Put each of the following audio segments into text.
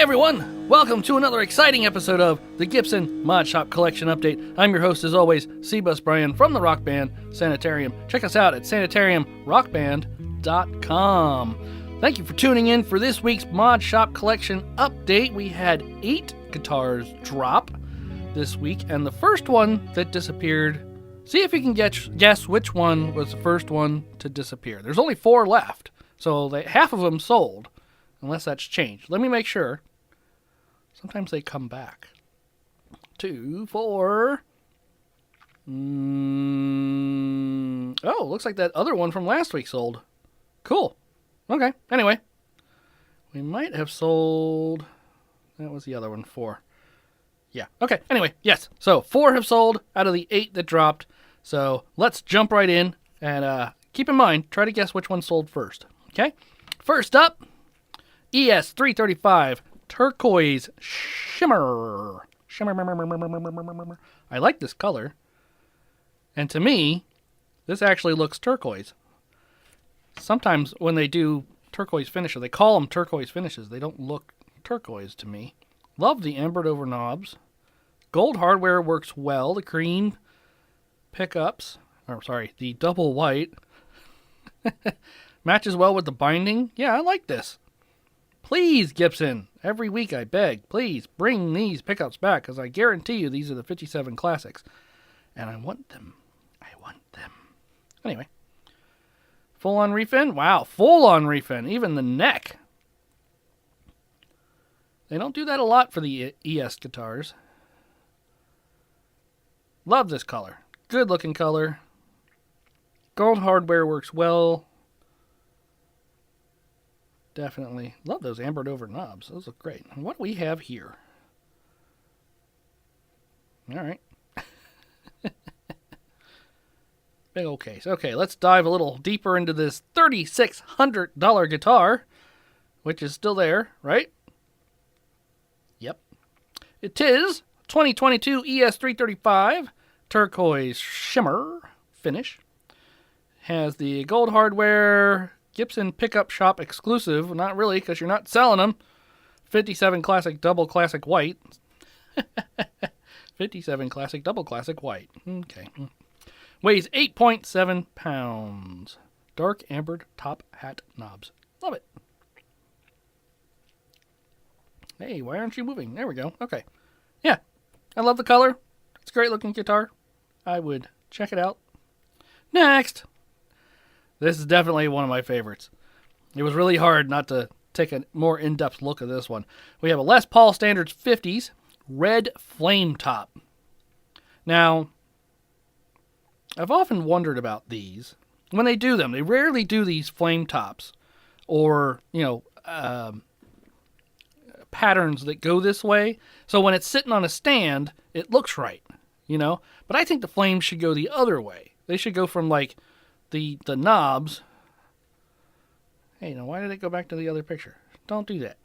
everyone! Welcome to another exciting episode of the Gibson Mod Shop Collection Update. I'm your host, as always, C-Bus Brian from the rock band Sanitarium. Check us out at sanitariumrockband.com. Thank you for tuning in for this week's Mod Shop Collection Update. We had 8 guitars drop this week, and the first one that disappeared, see if you can guess which one was the first one to disappear. There's only 4 left, so half of them sold, unless that's changed. Let me make sure. Sometimes they come back. 2, 4. Oh, looks like that other one from last week sold. Cool. Okay, anyway. We might have sold... That was the other one, 4. Yeah, okay, anyway, yes. So, 4 have sold out of the 8 that dropped. So, let's jump right in. And keep in mind, try to guess which one sold first. Okay? First up, ES335 Turquoise Shimmer. I like this color. And to me, this actually looks turquoise. Sometimes when they do turquoise finishes, they call them turquoise finishes. They don't look turquoise to me. Love the embered over knobs. Gold hardware works well. The cream pickups, the double white matches well with the binding. Yeah, I like this. Please, Gibson, every week I beg, please bring these pickups back, because I guarantee you these are the 57 classics. And I want them. Anyway. Full-on refin? Wow, full-on refin. Even the neck. They don't do that a lot for the ES guitars. Love this color. Good-looking color. Gold hardware works well. Definitely. Love those ambered over knobs. Those look great. And what do we have here? All right. Big old case. Okay, let's dive a little deeper into this $3,600 guitar, which is still there, right? Yep. It is 2022 ES335 Turquoise Shimmer finish. Has the gold hardware... Gibson Pickup Shop exclusive. Not really, because you're not selling them. 57 Classic Double Classic White. 57 Classic Double Classic White. Okay. Weighs 8.7 pounds. Dark ambered top hat knobs. Love it. Hey, why aren't you moving? There we go. Okay. Yeah. I love the color. It's a great looking guitar. I would check it out. Next. This is definitely one of my favorites. It was really hard not to take a more in-depth look at this one. We have a Les Paul Standards 50s red flame top. Now, I've often wondered about these. When they do them, they rarely do these flame tops or, patterns that go this way. So when it's sitting on a stand, it looks right, But I think the flames should go the other way. They should go from like the knobs. Hey, now why did it go back to the other picture? Don't do that.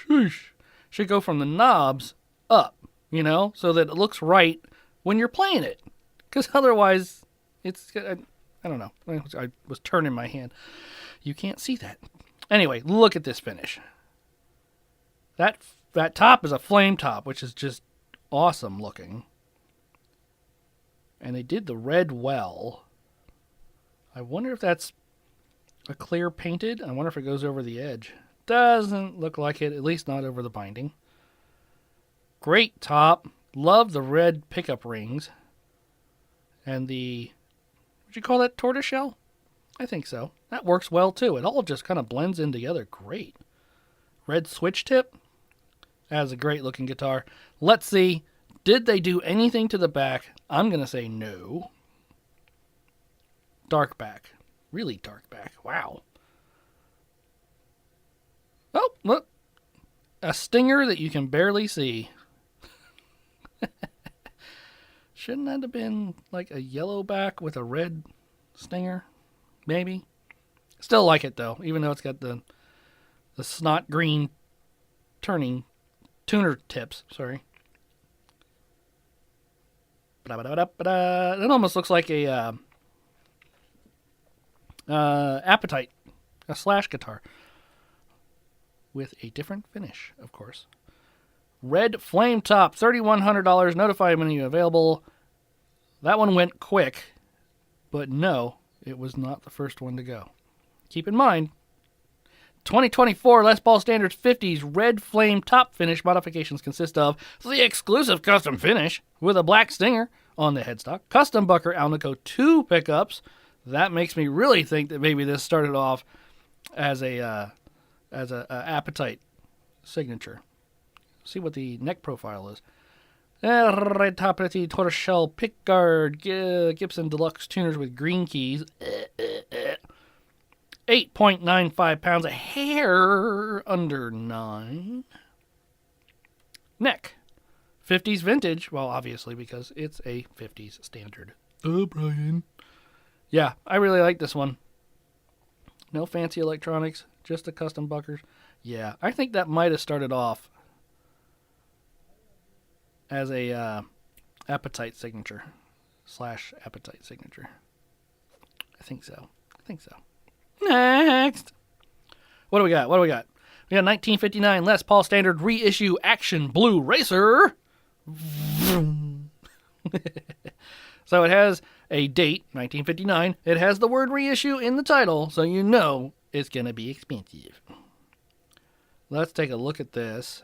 Shoosh. Should go from the knobs up, so that it looks right when you're playing it. Because otherwise, it's, I don't know. I was turning my hand. You can't see that. Anyway, look at this finish. That top is a flame top, which is just awesome looking. And they did the red well. I wonder if that's a clear painted. I wonder if it goes over the edge. Doesn't look like it, at least not over the binding. Great top. Love the red pickup rings. And the, would you call that tortoiseshell? I think so. That works well too. It all just kind of blends in together. Great. Red switch tip. That is a great looking guitar. Let's see. Did they do anything to the back? I'm going to say no. Dark back. Really dark back. Wow. Oh, look. A stinger that you can barely see. Shouldn't that have been like a yellow back with a red stinger? Maybe. Still like it though, even though it's got the snot green tuner tips. Sorry. It almost looks like a Appetite, a Slash guitar. with a different finish, of course. Red Flame Top, $3,100. Notify menu available. That one went quick, but no, it was not the first one to go. Keep in mind, 2024 Les Paul Standards 50s Red Flame Top finish modifications consist of the exclusive custom finish with a black stinger on the headstock, custom Bucker Alnico 2 pickups. That makes me really think that maybe this started off as a appetite signature. See what the neck profile is. Red top tortoiseshell pickguard Gibson Deluxe tuners with green keys. 8.95 pounds, a hair under 9. Neck. 50s vintage. Well, obviously, because it's a 50s standard. Oh, Brian. Yeah, I really like this one. No fancy electronics, just the custom buckers. Yeah, I think that might have started off as a appetite signature / appetite signature. I think so. Next. What do we got? We got 1959 Les Paul Standard Reissue Action Blue Racer. So it has a date, 1959. It has the word reissue in the title, so you know it's going to be expensive. Let's take a look at this.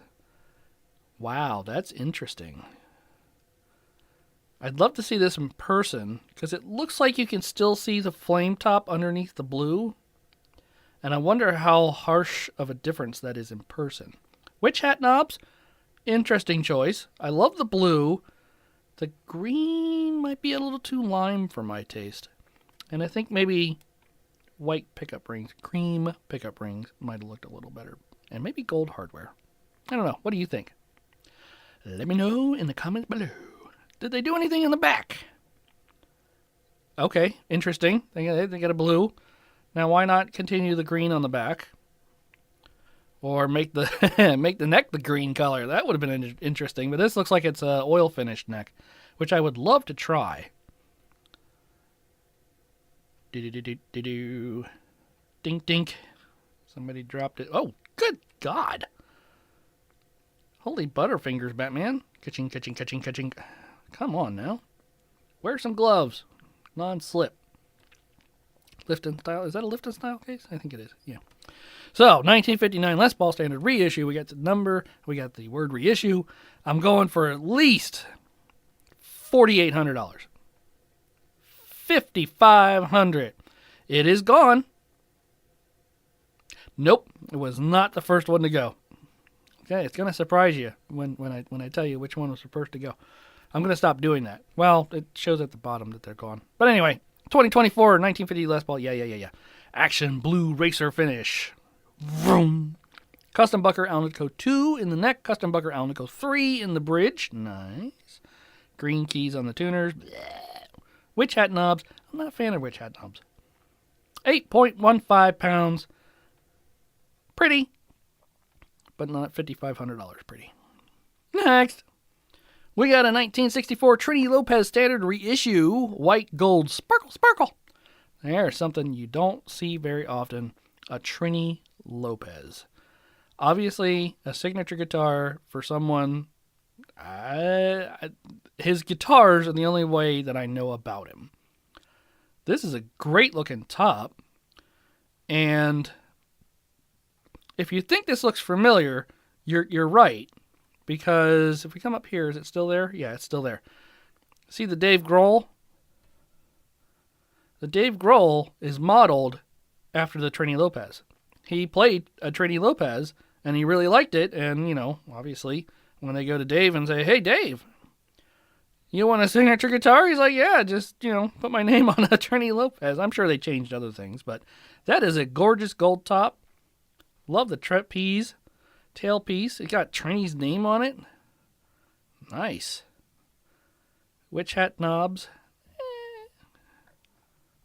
Wow, that's interesting. I'd love to see this in person because it looks like you can still see the flame top underneath the blue. And I wonder how harsh of a difference that is in person. Witch hat knobs, interesting choice. I love the blue. The green might be a little too lime for my taste. And I think maybe white pickup rings, cream pickup rings might have looked a little better. And maybe gold hardware. I don't know. What do you think? Let me know in the comments below. Did they do anything in the back? Okay, interesting. They got a blue. Now, why not continue the green on the back? Or make the make the neck the green color. That would have been interesting. But this looks like it's a oil finished neck, which I would love to try. Do-do-do-do-do-do. Dink, dink. Somebody dropped it. Oh, good God. Holy butterfingers, Batman. Ka-ching, ka-ching, ka-ching, ka-ching. Come on now. Wear some gloves. Non-slip. Lifton style. Is that a Lifton style case? I think it is. Yeah. So, 1959 Les Paul Standard Reissue. We got the number. We got the word reissue. I'm going for at least $4,800. $5,500. It is gone. Nope. It was not the first one to go. Okay, it's going to surprise you when I tell you which one was the first to go. I'm going to stop doing that. Well, it shows at the bottom that they're gone. But anyway, 2024 1950 Les Paul. Yeah. Action Blue Racer finish. Vroom. Custom Bucker Alnico 2 in the neck. Custom Bucker Alnico 3 in the bridge. Nice. Green keys on the tuners. Blech. Witch hat knobs. I'm not a fan of witch hat knobs. 8.15 pounds. Pretty. But not $5,500 pretty. Next. We got a 1964 Trini Lopez Standard Reissue. White gold sparkle. There's something you don't see very often. A Trini Lopez. Obviously, a signature guitar for someone. His guitars are the only way that I know about him. This is a great looking top. And if you think this looks familiar, you're right. Because if we come up here, is it still there? Yeah, it's still there. See the Dave Grohl? The Dave Grohl is modeled after the Trini Lopez. He played a Trini Lopez, and he really liked it. And, you know, obviously, when they go to Dave and say, hey, Dave, you want a signature guitar? He's like, yeah, just, put my name on a Trini Lopez. I'm sure they changed other things, but that is a gorgeous gold top. Love the trapeze tailpiece. It got Trini's name on it. Nice. Witch hat knobs.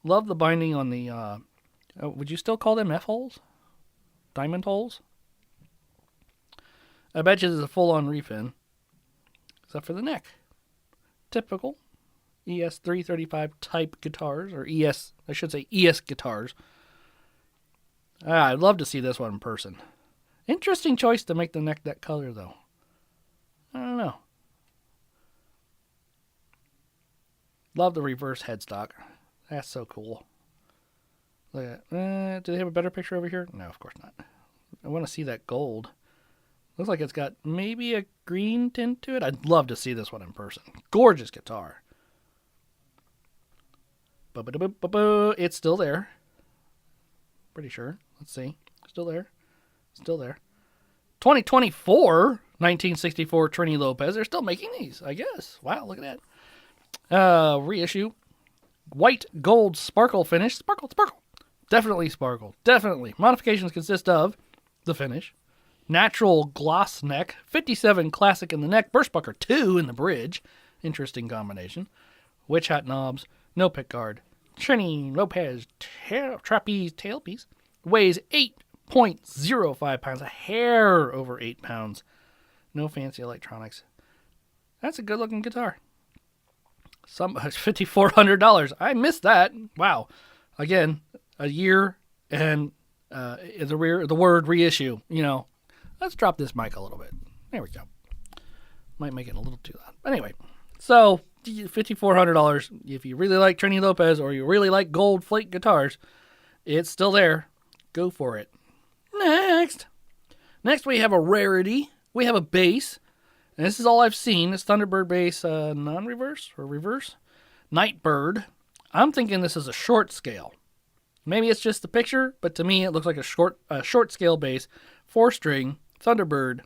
Love the binding on the, would you still call them F-holes? Diamond holes? I bet you there's a full-on refin. Except for the neck. Typical ES335 type guitars, or ES guitars. I'd love to see this one in person. Interesting choice to make the neck that color, though. I don't know. Love the reverse headstock. That's so cool. Look at that. Do they have a better picture over here? No, of course not. I want to see that gold. Looks like it's got maybe a green tint to it. I'd love to see this one in person. Gorgeous guitar. It's still there. Pretty sure. Let's see. Still there. Still there. 2024 1964 Trini Lopez. They're still making these, I guess. Wow, look at that. Reissue. White gold sparkle finish. Sparkle. Definitely sparkle. Definitely. Modifications consist of the finish. Natural gloss neck. 57 classic in the neck. Burstbucker 2 in the bridge. Interesting combination. Witch hat knobs. No pickguard. Trini Lopez trapeze tailpiece. Weighs 8.05 pounds. A hair over 8 pounds. No fancy electronics. That's a good looking guitar. $5,400. I missed that. Wow. Again, a year and the word reissue. You know, let's drop this mic a little bit. There we go. Might make it a little too loud. But anyway, so $5,400. If you really like Trini Lopez or you really like gold flake guitars, it's still there. Go for it. Next we have a rarity. We have a bass. And this is all I've seen. It's Thunderbird bass, non-reverse or reverse. Nightbird. I'm thinking this is a short scale. Maybe it's just the picture, but to me it looks like a short scale bass. 4-string, Thunderbird,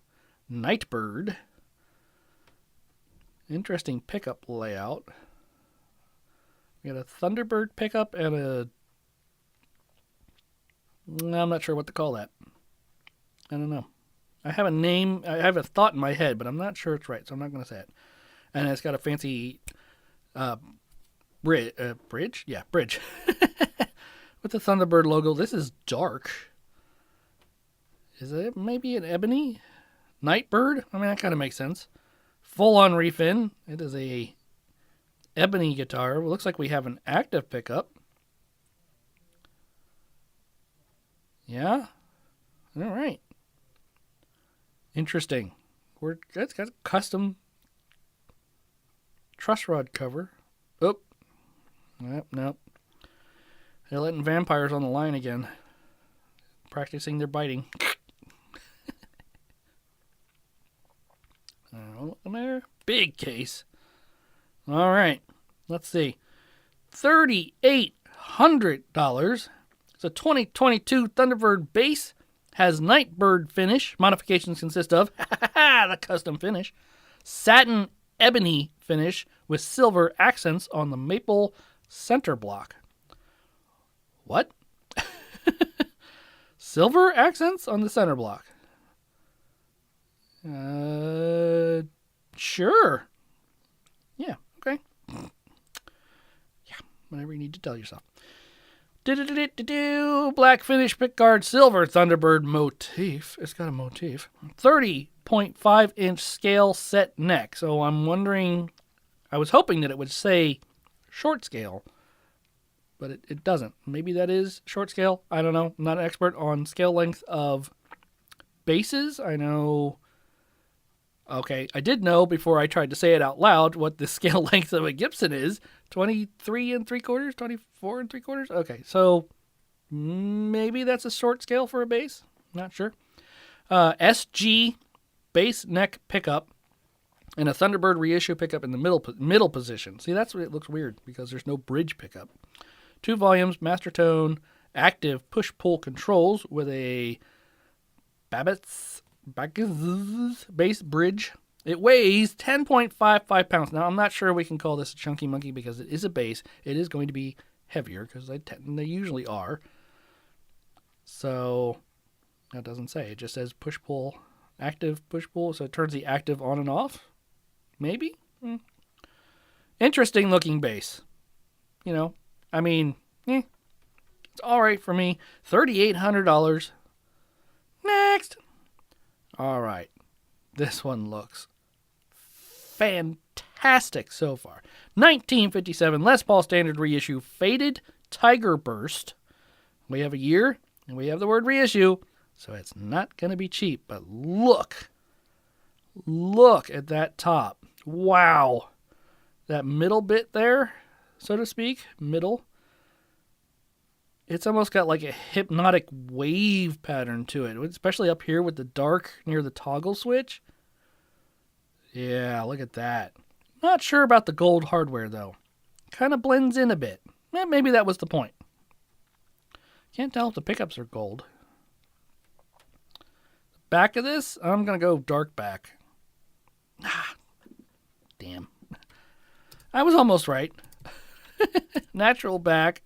Nightbird. Interesting pickup layout. We got a Thunderbird pickup and I'm not sure what to call that. I don't know. I have a name, I have a thought in my head, but I'm not sure it's right, so I'm not going to say it. And it's got a fancy bridge? Yeah, bridge. With the Thunderbird logo. This is dark. Is it maybe an ebony? Nightbird? I mean, that kind of makes sense. Full-on refin. It is a ebony guitar. It looks like we have an active pickup. Yeah? All right. Interesting. It's got a custom truss rod cover. Oh. Nope. They're letting vampires on the line again. Practicing their biting. There. Big case. All right. Let's see. $3,800. It's a 2022 Thunderbird bass. Has Nightbird finish. Modifications consist of the custom finish. Satin ebony finish with silver accents on the maple center block. What? Silver accents on the center block. Sure. Yeah, okay. Yeah, whatever you need to tell yourself. Black finish pickguard silver Thunderbird motif. It's got a motif. 30.5 inch scale set neck. So I'm wondering, I was hoping that it would say short scale, but it doesn't. Maybe that is short scale. I don't know. I'm not an expert on scale length of basses. I know. Okay, I did know before I tried to say it out loud what the scale length of a Gibson is. 23 3/4, 24 3/4. Okay, so maybe that's a short scale for a bass. Not sure. SG bass neck pickup and a Thunderbird reissue pickup in the middle position. See, that's what it looks weird because there's no bridge pickup. 2 volumes, master tone, active push-pull controls with a Babbitt's bass bridge. It weighs 10.55 pounds. Now, I'm not sure we can call this a chunky monkey because it is a bass. It is going to be heavier because they usually are. So, that doesn't say. It just says push-pull, active push-pull. So, it turns the active on and off. Maybe? Interesting looking bass. You know, I mean, it's all right for me. $3,800. Next. All right. This one looks fantastic so far. 1957 Les Paul Standard reissue Faded Tiger Burst. We have a year, and we have the word reissue. So it's not going to be cheap. But look at that top. Wow. That middle bit there, so to speak, middle. It's almost got like a hypnotic wave pattern to it, especially up here with the dark near the toggle switch. Yeah, look at that. Not sure about the gold hardware, though. Kind of blends in a bit. Maybe that was the point. Can't tell if the pickups are gold. Back of this, I'm going to go dark back. Damn. I was almost right. Natural back.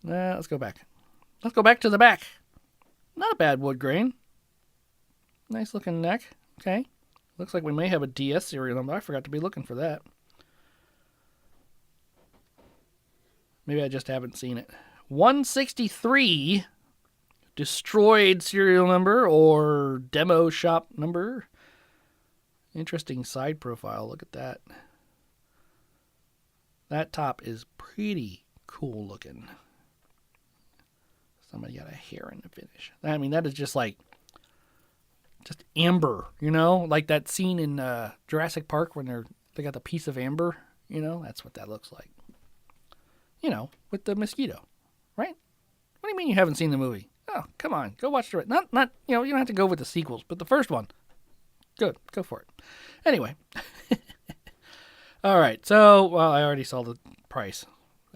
Let's go back. Let's go back to the back. Not a bad wood grain. Nice looking neck. Okay. Looks like we may have a DS serial number. I forgot to be looking for that. Maybe I just haven't seen it. 163 destroyed serial number or demo shop number. Interesting side profile. Look at that. That top is pretty cool looking. Somebody got a hair in the finish. I mean, that is just like, just amber, you know? Like that scene in Jurassic Park when they got the piece of amber, you know? That's what that looks like. You know, with the mosquito, right? What do you mean you haven't seen the movie? Oh, come on. Go watch the... Not, you know, you don't have to go with the sequels, but the first one. Good. Go for it. Anyway. All right. So, well, I already saw the price.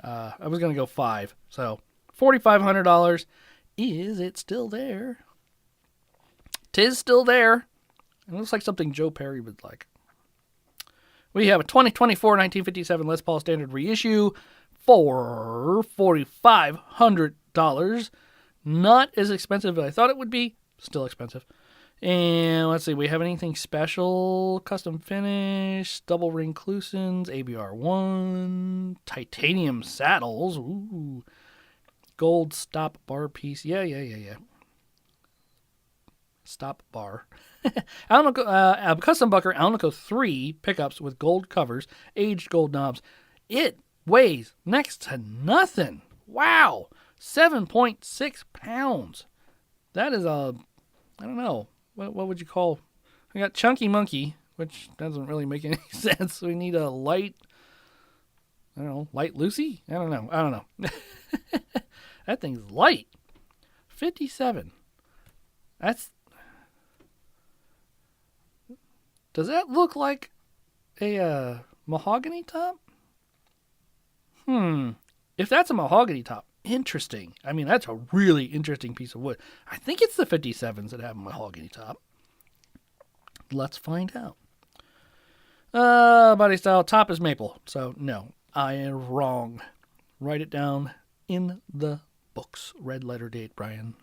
I was going to go 5. So, $4,500. Is it still there? 'Tis still there. It looks like something Joe Perry would like. We have a 2024 1957 Les Paul Standard reissue for $4,500. Not as expensive as I thought it would be. Still expensive. And let's see, we have anything special? Custom finish, double ring Clusons, ABR1, titanium saddles, ooh, gold stop bar piece. Yeah. Stop bar. Custom Bucker Alnico 3 pickups with gold covers, aged gold knobs. It weighs next to nothing. Wow. 7.6 pounds. That is I don't know. What would you call? I got Chunky Monkey, which doesn't really make any sense. We need a light, I don't know, light Lucy? I don't know. That thing's light. 57. Does that look like a mahogany top? If that's a mahogany top, interesting. I mean, that's a really interesting piece of wood. I think it's the 57s that have a mahogany top. Let's find out. Body style, top is maple. So, no, I am wrong. Write it down in the books. Red letter date, Brian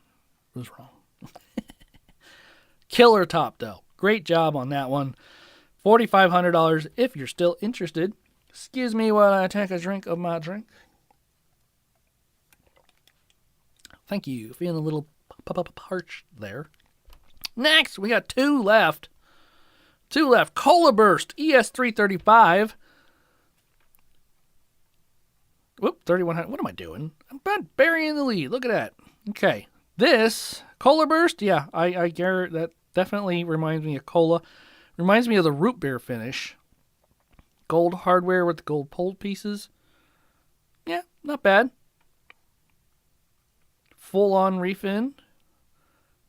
was wrong. Killer top, though. Great job on that one. $4,500 if you're still interested. Excuse me while I take a drink of my drink. Thank you. Feeling a little parched there. Next, we got 2 left. 2 left. Cola Burst ES335. Whoop, 3,100. What am I doing? I'm burying the lead. Look at that. Okay. This Cola Burst, yeah, I get that. Definitely reminds me of cola. Reminds me of the root beer finish. Gold hardware with the gold pole pieces. Yeah, not bad. Full on refin.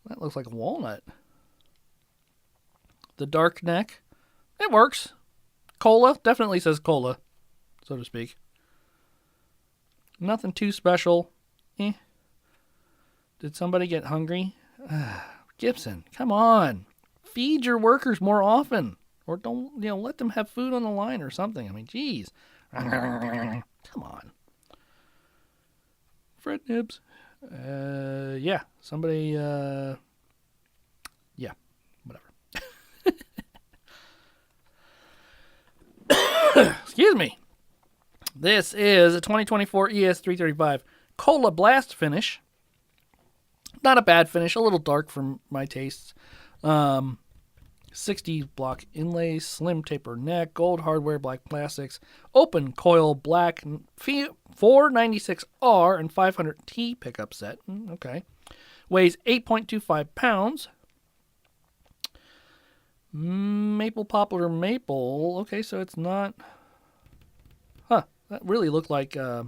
That looks like a walnut. The dark neck. It works. Cola. Definitely says cola, so to speak. Nothing too special. Did somebody get hungry? Gibson, come on. Feed your workers more often. Or don't, let them have food on the line or something. I mean, geez. Come on. Fred Nibs. Yeah. Somebody, yeah. Whatever. Excuse me. This is a 2024 ES335 Cola Blast finish. Not a bad finish, a little dark for my tastes. 60 block inlay, slim taper neck, gold hardware, black plastics, open coil, black 496R and 500T pickup set. Okay. weighs 8.25 pounds. Maple poplar maple. Okay, so it's not. Huh? That really looked like blah,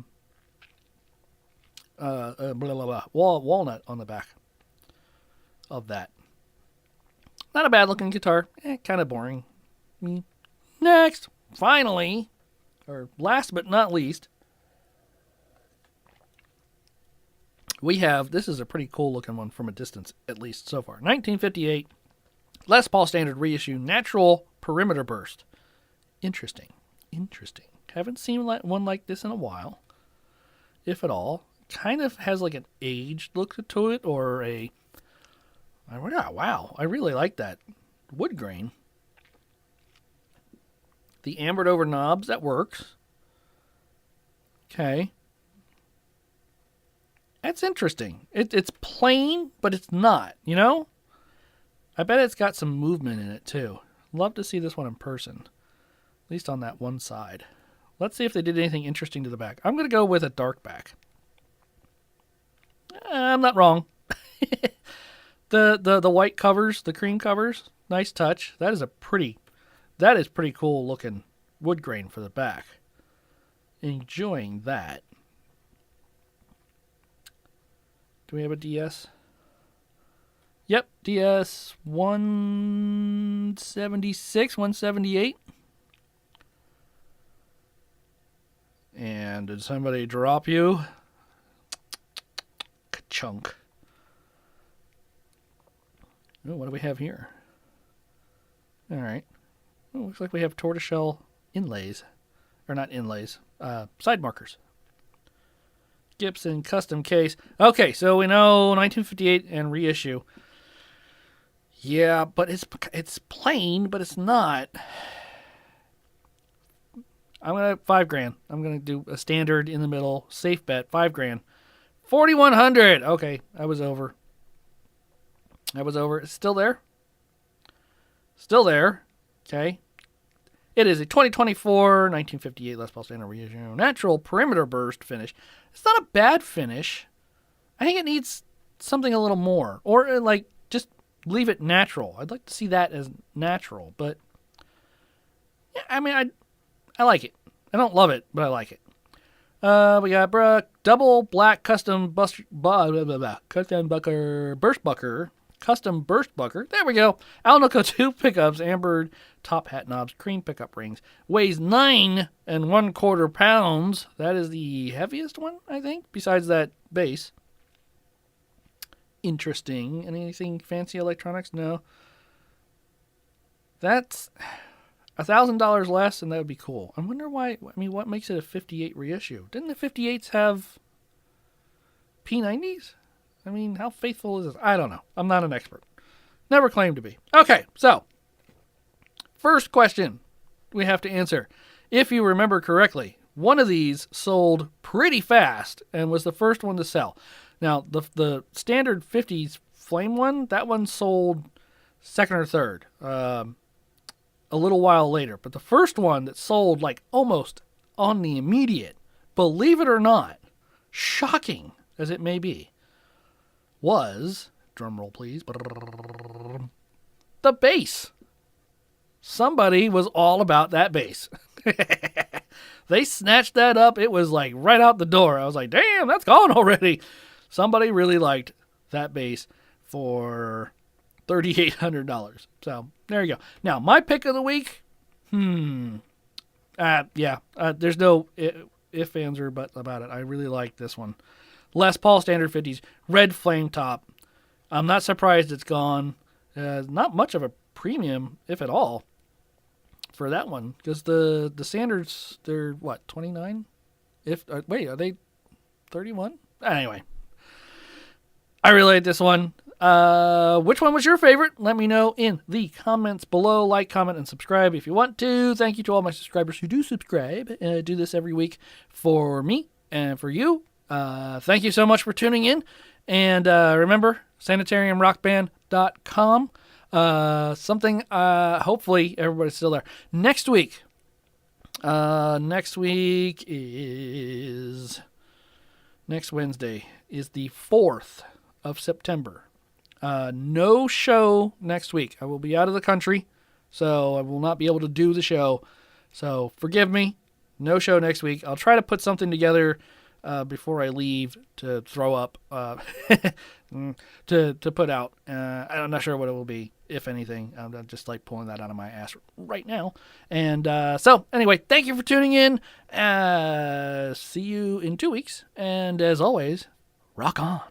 blah, blah, walnut on the back of that. Not a bad looking guitar. Kind of boring. Next, finally, or last but not least, we have, this is a pretty cool looking one from a distance, at least so far. 1958 Les Paul Standard reissue Natural Perimeter Burst. Interesting. Haven't seen one like this in a while, if at all. Kind of has like an aged look to it, or a... Wow, I really like that wood grain. The ambered over knobs, that works. Okay. That's interesting. It's plain, but it's not, you know? I bet it's got some movement in it, too. Love to see this one in person. At least on that one side. Let's see if they did anything interesting to the back. I'm going to go with a dark back. I'm not wrong. The white covers, the cream covers, nice touch. That is pretty cool looking wood grain for the back. Enjoying that. Do we have a DS? Yep, DS 176, 178. And did somebody drop you? Ka-chunk. Oh, what do we have here? All right. Oh, looks like we have tortoiseshell inlays. Or not inlays. Side markers. Gibson custom case. Okay, so we know 1958 and reissue. Yeah, but it's plain, but it's not. I'm going to $5,000. I'm going to do a standard in the middle. Safe bet. $5,000. 4,100. Okay, I was over. It's still there? Still there. Okay. It is a 2024 1958 Les Paul Standard reissue Natural Perimeter Burst finish. It's not a bad finish. I think it needs something a little more. Or, like, just leave it natural. I'd like to see that as natural. But, yeah, I mean, I like it. I don't love it, but I like it. We got double black custom burst bucker. Custom burst bucker. There we go. Alnico 2 pickups, ambered top hat knobs, cream pickup rings. Weighs 9 1/4 pounds. That is the heaviest one, I think, besides that bass. Interesting. Anything fancy electronics? No. That's $1,000 less, and that would be cool. I wonder why. I mean, what makes it a 58 reissue? Didn't the 58s have P90s? I mean, how faithful is this? I don't know. I'm not an expert. Never claimed to be. Okay, so first question we have to answer. If you remember correctly, one of these sold pretty fast and was the first one to sell. Now, the standard 50s flame one, that one sold second or third a little while later. But the first one that sold like almost on the immediate, believe it or not, shocking as it may be, was, drumroll please, the bass. Somebody was all about that bass. They snatched that up. It was like right out the door. I was like, damn, that's gone already. Somebody really liked that bass for $3,800. So there you go. Now, my pick of the week, there's no if, ands, or buts about it. I really like this one. Les Paul Standard 50s, red flame top. I'm not surprised it's gone. Not much of a premium, if at all, for that one. Because the standards, they're what, 29? Wait, are they 31? Anyway, I really like this one. Which one was your favorite? Let me know in the comments below. Like, comment, and subscribe if you want to. Thank you to all my subscribers who do subscribe. Do this every week for me and for you. Thank you so much for tuning in. And remember, sanitariumrockband.com. Hopefully everybody's still there. Next week is... Next Wednesday is the 4th of September. No show next week. I will be out of the country, so I will not be able to do the show. So forgive me. No show next week. I'll try to put something together before I leave to throw up to put out. I'm not sure what it will be, if anything. I'm just like pulling that out of my ass right now. And so anyway, thank you for tuning in. See you in 2 weeks. And as always, rock on.